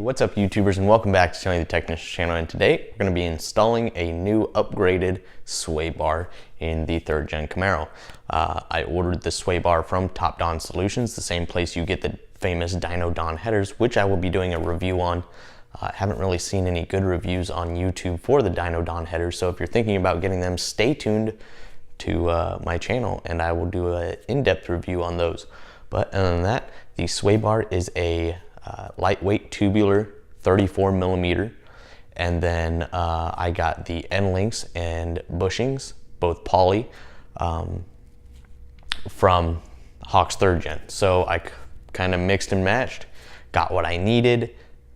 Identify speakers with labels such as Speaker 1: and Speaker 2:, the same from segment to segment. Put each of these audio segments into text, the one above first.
Speaker 1: What's up, YouTubers, and welcome back to Tony the Technician channel. And today we're going to be installing a new upgraded sway bar in the 3rd gen Camaro. I ordered the sway bar from Top Don Solutions, the same place you get the famous Dyno Don headers, which I will be doing a review on. I haven't really seen any good reviews on YouTube for the Dyno Don headers, so if you're thinking about getting them, stay tuned to my channel and I will do an in-depth review on those. But other than that, the sway bar is a lightweight tubular 34 millimeter, and then I got the end links and bushings, both poly, from Hawk's 3rd gen. So I kind of mixed and matched, got what I needed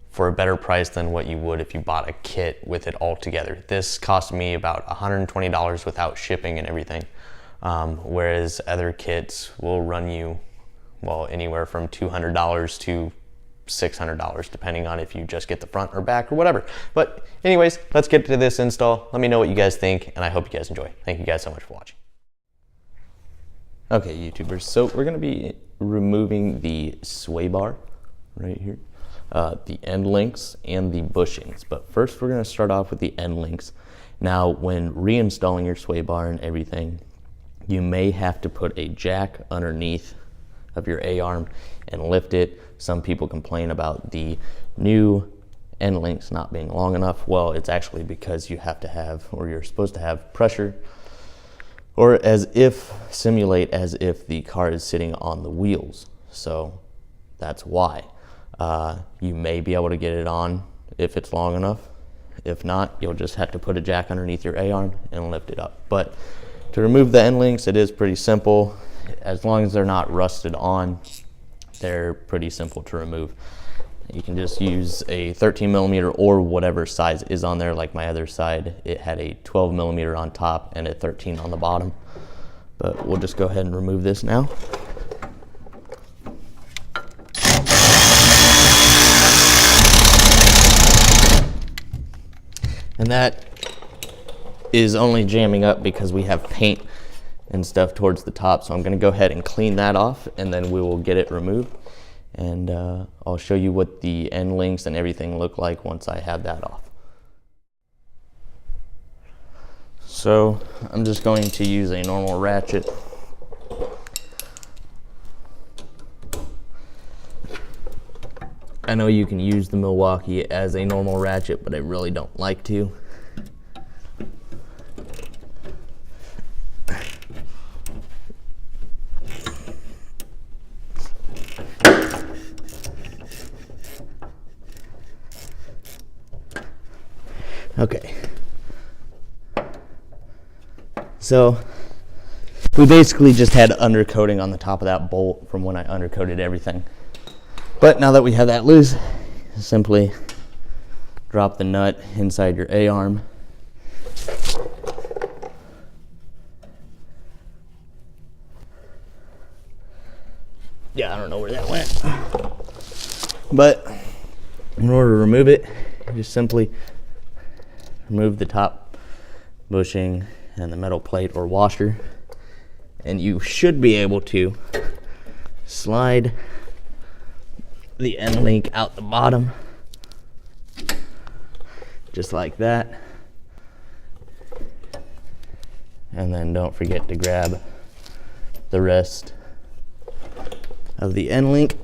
Speaker 1: for a better price than what you would if you bought a kit with it all together. This cost me about $120 without shipping and everything, whereas other kits will run you, well, anywhere from $200 to $600, depending on if you just get the front or back or whatever. But anyways, let's get to this install. Let me know what you guys think, and I hope you guys enjoy. Thank you guys so much for watching. Okay, YouTubers, so we're gonna be removing the sway bar right here, the end links and the bushings. But first we're gonna start off with the end links. Now, when reinstalling your sway bar and everything, you may have to put a jack underneath of your A-arm and lift it. Some people complain about the new end links not being long enough. Well, it's actually because you have to have, or you're supposed to have pressure, or simulate as if the car is sitting on the wheels. So that's why. You may be able to get it on if it's long enough. If not, you'll just have to put a jack underneath your A-arm and lift it up. But to remove the end links, it is pretty simple. As long as they're not rusted on, they're pretty simple to remove. You can just use a 13 millimeter or whatever size is on there. Like my other side, it had a 12 millimeter on top and a 13 on the bottom. But we'll just go ahead and remove this now. And that is only jamming up because we have paint and stuff towards the top. So I'm gonna go ahead and clean that off, and then we will get it removed. And I'll show you what the end links and everything look like once I have that off. So I'm just going to use a normal ratchet. I know you can use the Milwaukee as a normal ratchet, but I really don't like to. Okay, so we basically just had undercoating on the top of that bolt from when I undercoated everything. But now that we have that loose, simply drop the nut inside your A-arm. Yeah, I don't know where that went. But in order to remove it, you just simply remove the top bushing and the metal plate or washer, and you should be able to slide the end link out the bottom, just like that. And then don't forget to grab the rest of the end link.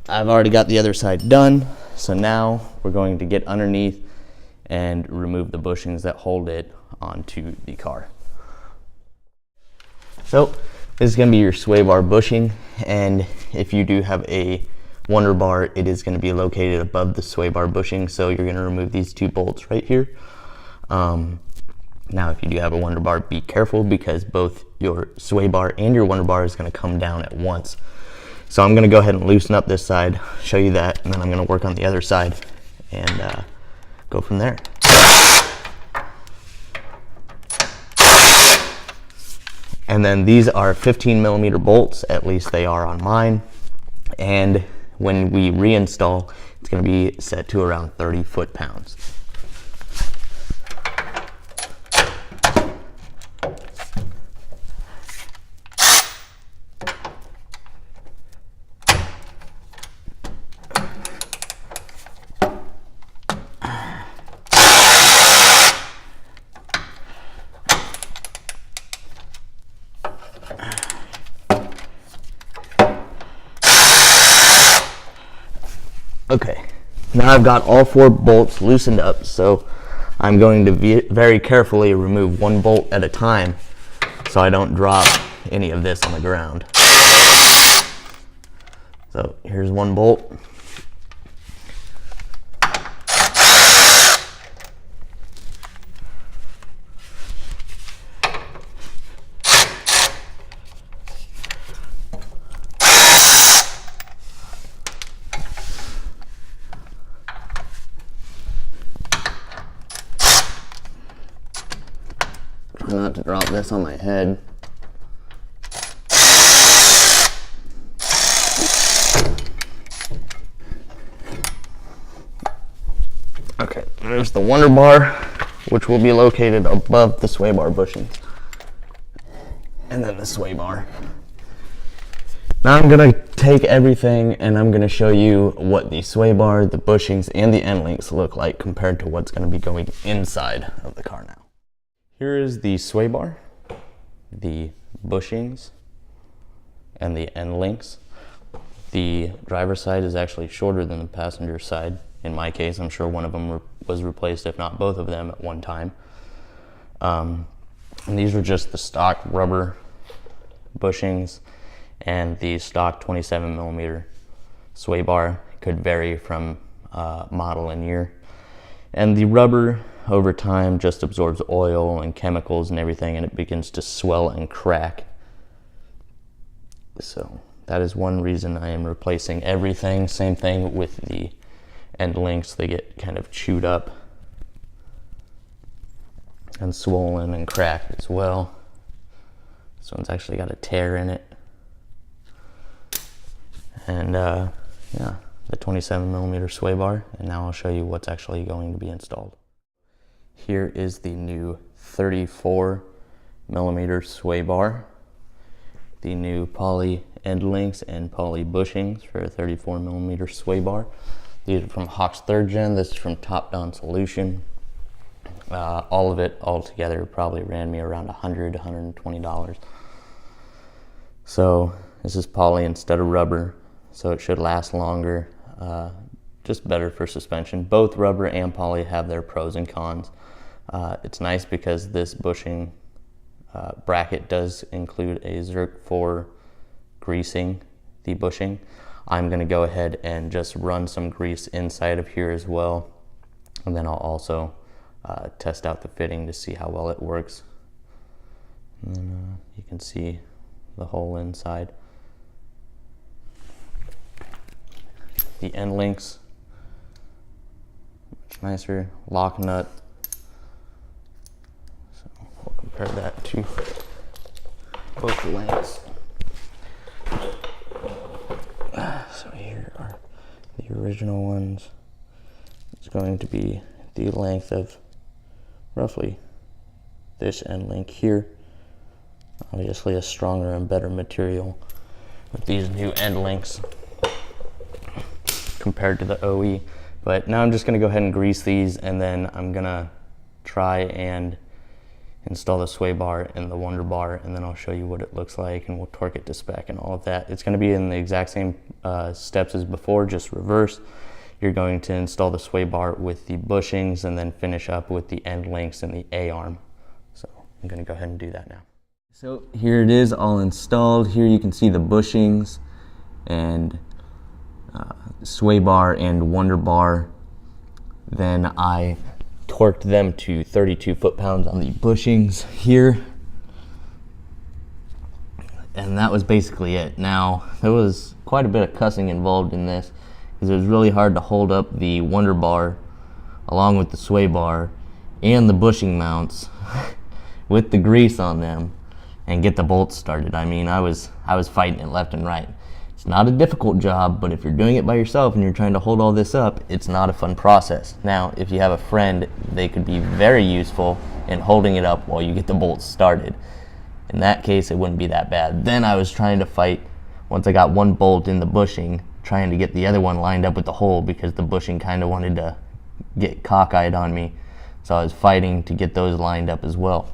Speaker 1: I've already got the other side done, so now we're going to get underneath and remove the bushings that hold it onto the car. So this is going to be your sway bar bushing, and if you do have a Wonder Bar, it is going to be located above the sway bar bushing, so you're going to remove these 2 bolts right here. Now if you do have a Wonder Bar, be careful because both your sway bar and your Wonder Bar is going to come down at once. So I'm going to go ahead and loosen up this side, show you that, and then I'm going to work on the other side and go from there. And then these are 15 millimeter bolts, at least they are on mine. And when we reinstall, it's going to be set to around 30 foot-pounds. Okay, now I've got all 4 bolts loosened up, so I'm going to very carefully remove 1 bolt at a time so I don't drop any of this on the ground. So here's 1 bolt. Try not to drop this on my head. Okay, there's the Wonder Bar, which will be located above the sway bar bushings. And then the sway bar. Now I'm gonna take everything and I'm gonna show you what the sway bar, the bushings, and the end links look like compared to what's gonna be going inside of the car now. Here is the sway bar, the bushings, and the end links. The driver's side is actually shorter than the passenger side. In my case, I'm sure one of them was replaced, if not both of them, at one time. And these were just the stock rubber bushings and the stock 27mm sway bar. Could vary from model and year. And the rubber over time just absorbs oil and chemicals and everything, and it begins to swell and crack. So that is one reason I am replacing everything. Same thing with the end links. They get kind of chewed up and swollen and cracked as well. This one's actually got a tear in it. And yeah, the 27mm sway bar. And now I'll show you what's actually going to be installed. Here is the new 34mm sway bar, the new poly end links and poly bushings for a 34mm sway bar. These are from Hawk's 3rd Gen. This is from Top Down Solution. All of it all together probably ran me around $100 to $120. So this is poly instead of rubber, so it should last longer. Just better for suspension. Both rubber and poly have their pros and cons. It's nice because this bushing bracket does include a Zerk for greasing the bushing. I'm going to go ahead and just run some grease inside of here as well, and then I'll also test out the fitting to see how well it works. And then, you can see the hole inside. The end links, much nicer, lock nut. So we'll compare that to both lengths. So here are the original ones. It's going to be the length of roughly this end link here. Obviously a stronger and better material with these new end links compared to the OE. But now I'm just gonna go ahead and grease these, and then I'm gonna try and install the sway bar and the Wonder Bar, and then I'll show you what it looks like, and we'll torque it to spec and all of that. It's gonna be in the exact same steps as before, just reverse. You're going to install the sway bar with the bushings and then finish up with the end links and the A-arm. So I'm gonna go ahead and do that now. So here it is all installed. Here you can see the bushings and sway bar and Wonder Bar. Then I torqued them to 32 foot-pounds on the bushings here. And that was basically it. Now, there was quite a bit of cussing involved in this because it was really hard to hold up the Wonder Bar along with the sway bar and the bushing mounts with the grease on them and get the bolts started. I mean, I was fighting it left and right. It's not a difficult job, but if you're doing it by yourself and you're trying to hold all this up, it's not a fun process. Now, if you have a friend, they could be very useful in holding it up while you get the bolts started. In that case, it wouldn't be that bad. Then I was trying to fight, once I got one bolt in the bushing, trying to get the other one lined up with the hole because the bushing kind of wanted to get cockeyed on me. So I was fighting to get those lined up as well.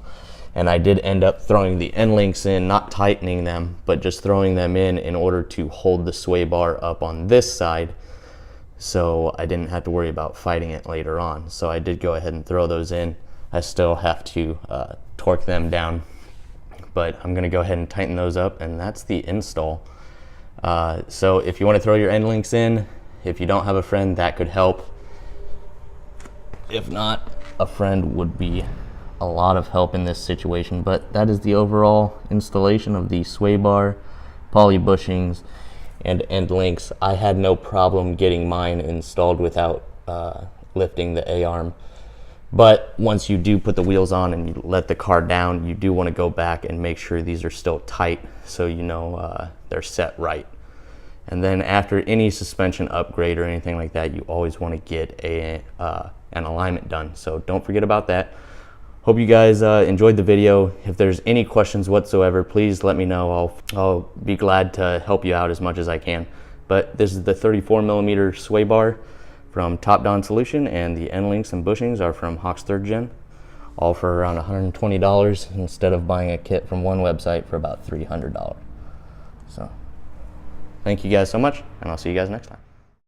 Speaker 1: And I did end up throwing the end links in, not tightening them, but just throwing them in order to hold the sway bar up on this side so I didn't have to worry about fighting it later on. So I did go ahead and throw those in. I still have to torque them down, but I'm gonna go ahead and tighten those up, and that's the install. So if you want to throw your end links in, if you don't have a friend, that could help. If not, a friend would be a lot of help in this situation. But that is the overall installation of the sway bar, poly bushings, and end links. I had no problem getting mine installed without lifting the A-arm. But once you do put the wheels on and you let the car down, you do want to go back and make sure these are still tight, so you know they're set right. And then after any suspension upgrade or anything like that, you always want to get an alignment done. So don't forget about that. Hope you guys enjoyed the video. If there's any questions whatsoever, please let me know. I'll be glad to help you out as much as I can. But this is the 34mm sway bar from Top Don Solution, and the end links and bushings are from Hawk's 3rd Gen, all for around $120 instead of buying a kit from one website for about $300. So thank you guys so much, and I'll see you guys next time.